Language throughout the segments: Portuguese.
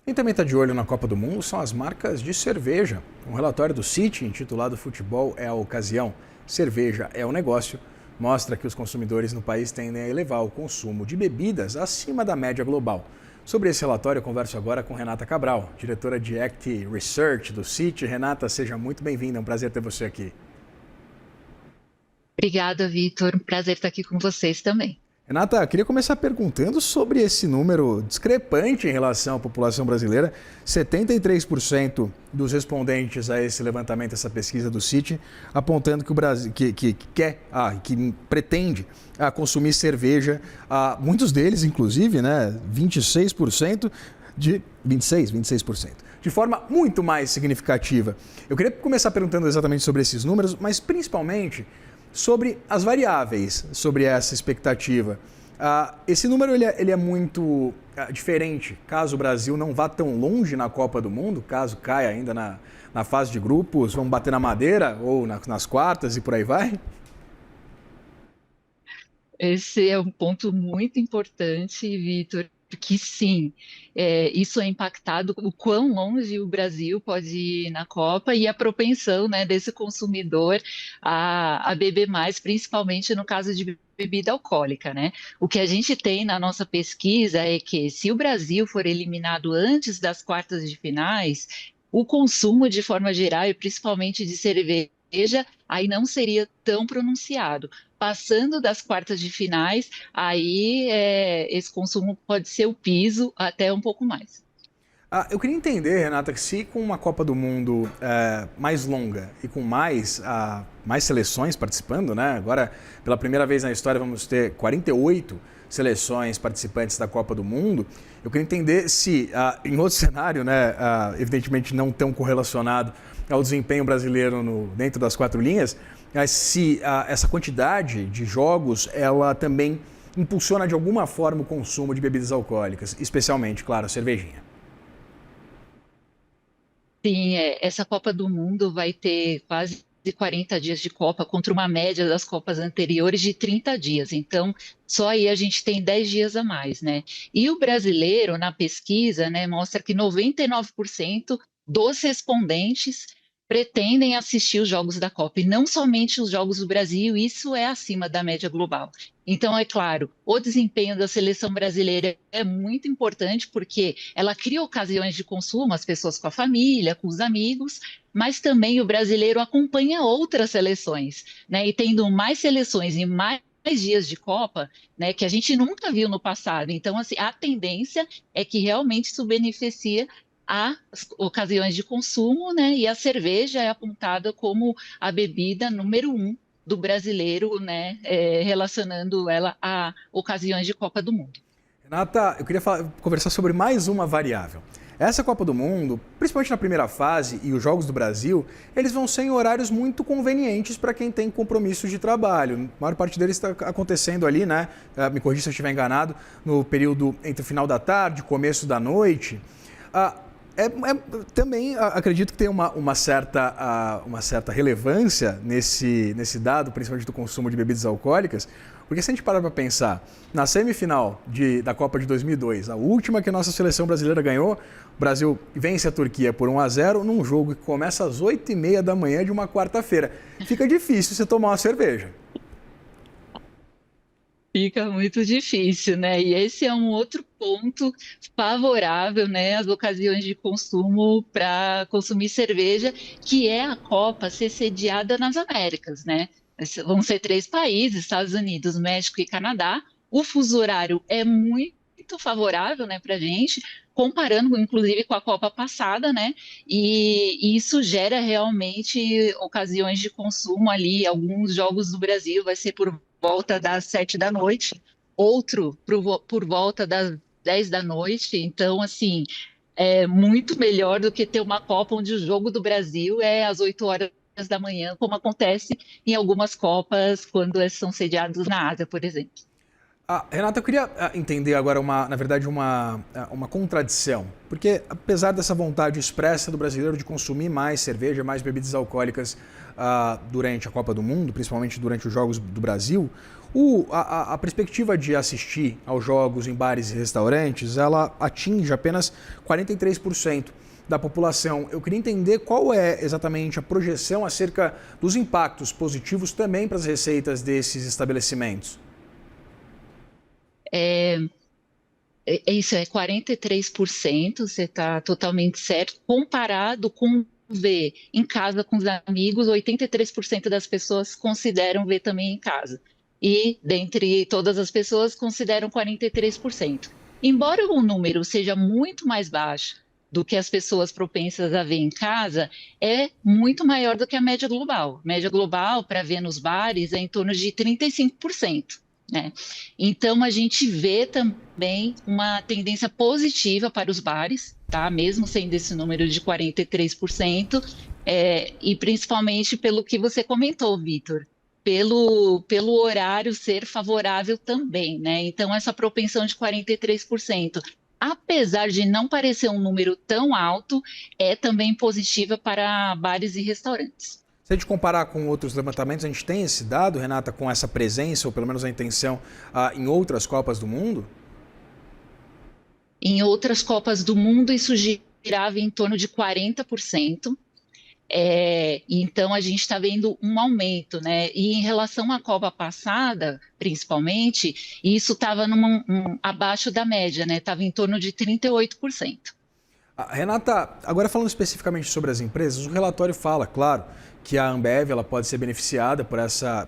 Quem também está de olho na Copa do Mundo são as marcas de cerveja. Um relatório do Citi, intitulado Futebol é a Ocasião, Cerveja é o Negócio, mostra que os consumidores no país tendem a elevar o consumo de bebidas acima da média global. Sobre esse relatório, eu converso agora com Renata Cabral, diretora de Act Research do Citi. Renata, seja muito bem-vinda, é um prazer ter você aqui. Obrigada, Vitor. Prazer estar aqui com vocês também. Renata, queria começar perguntando sobre esse número discrepante em relação à população brasileira. 73% dos respondentes a esse levantamento, essa pesquisa do Citi, apontando que o Brasil que pretende consumir cerveja, muitos deles, inclusive, né, 26% de 26%. De forma muito mais significativa. Eu queria começar perguntando exatamente sobre esses números, mas principalmente sobre as variáveis, sobre essa expectativa. Esse número ele é muito diferente, caso o Brasil não vá tão longe na Copa do Mundo, caso caia ainda na fase de grupos, vamos bater na madeira ou nas quartas e por aí vai? Esse é um ponto muito importante, Vitor, que sim, isso é impactado o quão longe o Brasil pode ir na Copa e a propensão, né, desse consumidor a beber mais, principalmente no caso de bebida alcoólica, né? O que a gente tem na nossa pesquisa é que se o Brasil for eliminado antes das quartas de finais, o consumo de forma geral e principalmente de cerveja aí não seria tão pronunciado. Passando das quartas de finais, aí esse consumo pode ser o piso até um pouco mais. Eu queria entender, Renata, que se com uma Copa do Mundo mais longa e com mais seleções participando, né? Agora, pela primeira vez na história, vamos ter 48 seleções participantes da Copa do Mundo. Eu queria entender se, em outro cenário, né, evidentemente não tão correlacionado ao desempenho brasileiro dentro das quatro linhas, mas se essa quantidade de jogos, ela também impulsiona de alguma forma o consumo de bebidas alcoólicas, especialmente, claro, a cervejinha. Sim, essa Copa do Mundo vai ter quase 40 dias de Copa contra uma média das Copas anteriores de 30 dias. Então, só aí a gente tem 10 dias a mais, né? E o brasileiro, na pesquisa, né, mostra que 99% dos respondentes pretendem assistir os jogos da Copa, e não somente os jogos do Brasil, isso é acima da média global. Então, é claro, o desempenho da seleção brasileira é muito importante porque ela cria ocasiões de consumo, as pessoas com a família, com os amigos, mas também o brasileiro acompanha outras seleções, né? E tendo mais seleções e mais dias de Copa, né, que a gente nunca viu no passado. Então, assim, a tendência é que realmente isso beneficia as ocasiões de consumo, né? E a cerveja é apontada como a bebida número um do brasileiro, né, relacionando ela a ocasiões de Copa do Mundo. Renata, eu queria conversar sobre mais uma variável. Essa Copa do Mundo, principalmente na primeira fase e os Jogos do Brasil, eles vão ser em horários muito convenientes para quem tem compromissos de trabalho. A maior parte deles está acontecendo ali, né? Me corrija se eu estiver enganado, no período entre o final da tarde e começo da noite. Também acredito que tem uma certa relevância nesse dado, principalmente do consumo de bebidas alcoólicas, porque se a gente parar para pensar, na semifinal da Copa de 2002, a última que a nossa seleção brasileira ganhou, o Brasil vence a Turquia por 1-0 num jogo que começa às 8h30 da manhã de uma quarta-feira. Fica difícil você tomar uma cerveja. Fica muito difícil, né? E esse é um outro ponto favorável, né, às ocasiões de consumo para consumir cerveja, que é a Copa ser sediada nas Américas, né? Vão ser três países, Estados Unidos, México e Canadá. O fuso horário é muito favorável, né, para a gente, comparando, inclusive, com a Copa passada, né? E isso gera realmente ocasiões de consumo ali. Alguns jogos do Brasil vai ser por volta das 7 da noite, outro por volta das 10 da noite. Então, assim, é muito melhor do que ter uma Copa onde o jogo do Brasil é às 8 horas da manhã, como acontece em algumas Copas quando são sediados na Ásia, por exemplo. Renata, eu queria entender agora, na verdade, uma contradição. Porque, apesar dessa vontade expressa do brasileiro de consumir mais cerveja, mais bebidas alcoólicas durante a Copa do Mundo, principalmente durante os Jogos do Brasil, a perspectiva de assistir aos jogos em bares e restaurantes, ela atinge apenas 43% da população. Eu queria entender qual é exatamente a projeção acerca dos impactos positivos também para as receitas desses estabelecimentos. É, isso é 43%, você está totalmente certo, comparado com ver em casa com os amigos, 83% das pessoas consideram ver também em casa. E dentre todas as pessoas, consideram 43%. Embora o número seja muito mais baixo do que as pessoas propensas a ver em casa, é muito maior do que a média global. A média global, para ver nos bares, é em torno de 35%. Né? Então, a gente vê também uma tendência positiva para os bares, tá? Mesmo sendo esse número de 43%, e principalmente pelo que você comentou, Vitor, pelo horário ser favorável também, né? Então, essa propensão de 43%, apesar de não parecer um número tão alto, é também positiva para bares e restaurantes. Se a gente comparar com outros levantamentos, a gente tem esse dado, Renata, com essa presença, ou pelo menos a intenção, em outras Copas do Mundo? Em outras Copas do Mundo, isso girava em torno de 40%. Então, a gente está vendo um aumento, né? E em relação à Copa passada, principalmente, isso estava abaixo da média, né? Estava em torno de 38%. Renata, agora falando especificamente sobre as empresas, o relatório fala, claro, que a Ambev ela pode ser beneficiada por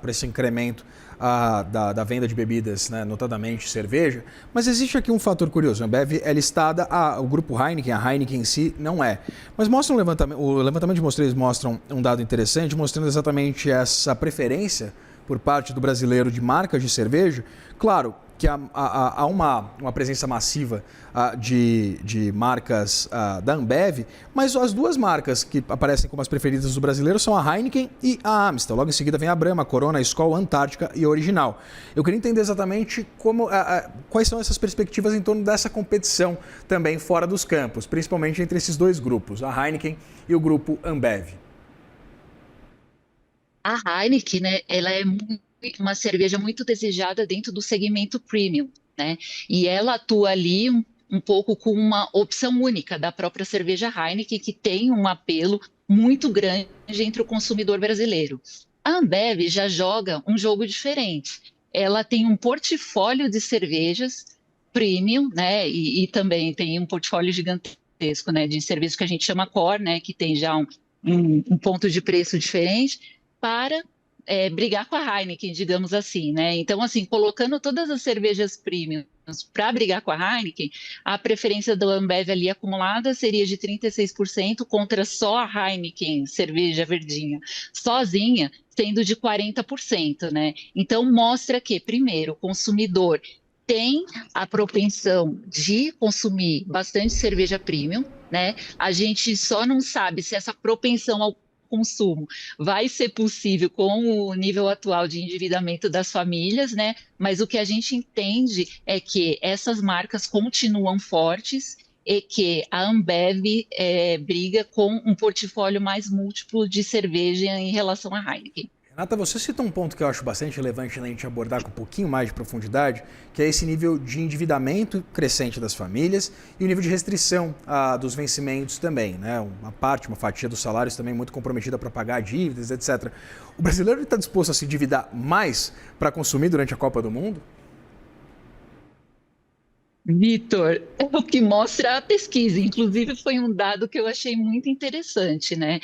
esse incremento da venda de bebidas, né, notadamente cerveja, mas existe aqui um fator curioso. A Ambev é listada, o grupo Heineken, a Heineken em si não é. Mas mostra o levantamento de mostreiros mostra um dado interessante, mostrando exatamente essa preferência por parte do brasileiro de marcas de cerveja. Claro que há uma presença massiva de marcas da Ambev, mas as duas marcas que aparecem como as preferidas dos brasileiros são a Heineken e a Amstel. Logo em seguida vem a Brahma, a Corona, a Skol, a Antártica e a Original. Eu queria entender exatamente quais são essas perspectivas em torno dessa competição também fora dos campos, principalmente entre esses dois grupos, a Heineken e o grupo Ambev. A Heineken, né, ela é uma cerveja muito desejada dentro do segmento premium, né? E ela atua ali um pouco com uma opção única da própria cerveja Heineken, que tem um apelo muito grande entre o consumidor brasileiro. A Ambev já joga um jogo diferente. Ela tem um portfólio de cervejas premium, né? E também tem um portfólio gigantesco, né? De cervejas que a gente chama core, né? Que tem já um ponto de preço diferente para brigar com a Heineken, digamos assim, né? Então, assim, colocando todas as cervejas premium para brigar com a Heineken, a preferência da Ambev ali acumulada seria de 36% contra só a Heineken, cerveja verdinha, sozinha, sendo de 40%, né? Então, mostra que, primeiro, o consumidor tem a propensão de consumir bastante cerveja premium, né? A gente só não sabe se essa propensão ao consumo vai ser possível com o nível atual de endividamento das famílias, né? Mas o que a gente entende é que essas marcas continuam fortes e que a Ambev briga com um portfólio mais múltiplo de cerveja em relação à Heineken. Renata, você cita um ponto que eu acho bastante relevante a gente abordar com um pouquinho mais de profundidade, que é esse nível de endividamento crescente das famílias e o nível de restrição dos vencimentos também, né? Uma fatia dos salários também muito comprometida para pagar dívidas, etc. O brasileiro está disposto a se endividar mais para consumir durante a Copa do Mundo? Vitor, é o que mostra a pesquisa. Inclusive, foi um dado que eu achei muito interessante, né?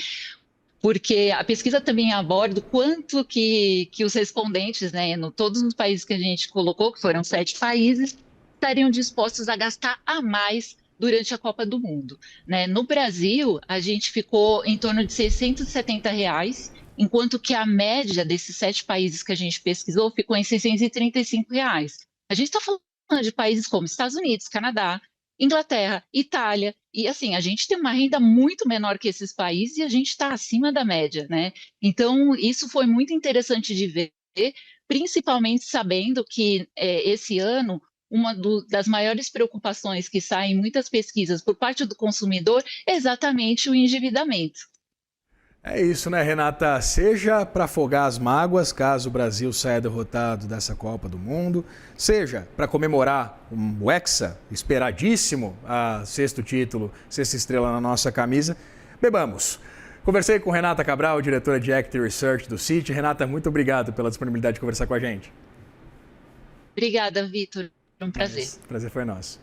Porque a pesquisa também aborda o quanto que os respondentes, né, todos os países que a gente colocou, que foram 7 países, estariam dispostos a gastar a mais durante a Copa do Mundo. Né? No Brasil, a gente ficou em torno de R$ 670, enquanto que a média desses 7 países que a gente pesquisou ficou em R$ 635. A gente está falando de países como Estados Unidos, Canadá, Inglaterra, Itália, e assim, a gente tem uma renda muito menor que esses países e a gente está acima da média, né? Então, isso foi muito interessante de ver, principalmente sabendo que esse ano das maiores preocupações que saem em muitas pesquisas por parte do consumidor é exatamente o endividamento. É isso, né, Renata? Seja para afogar as mágoas, caso o Brasil saia derrotado dessa Copa do Mundo, seja para comemorar o Hexa, esperadíssimo, a sexto título, sexta estrela na nossa camisa, bebamos. Conversei com Renata Cabral, diretora de Equity Research do Citi. Renata, muito obrigado pela disponibilidade de conversar com a gente. Obrigada, Vitor. Um prazer. Prazer foi nosso.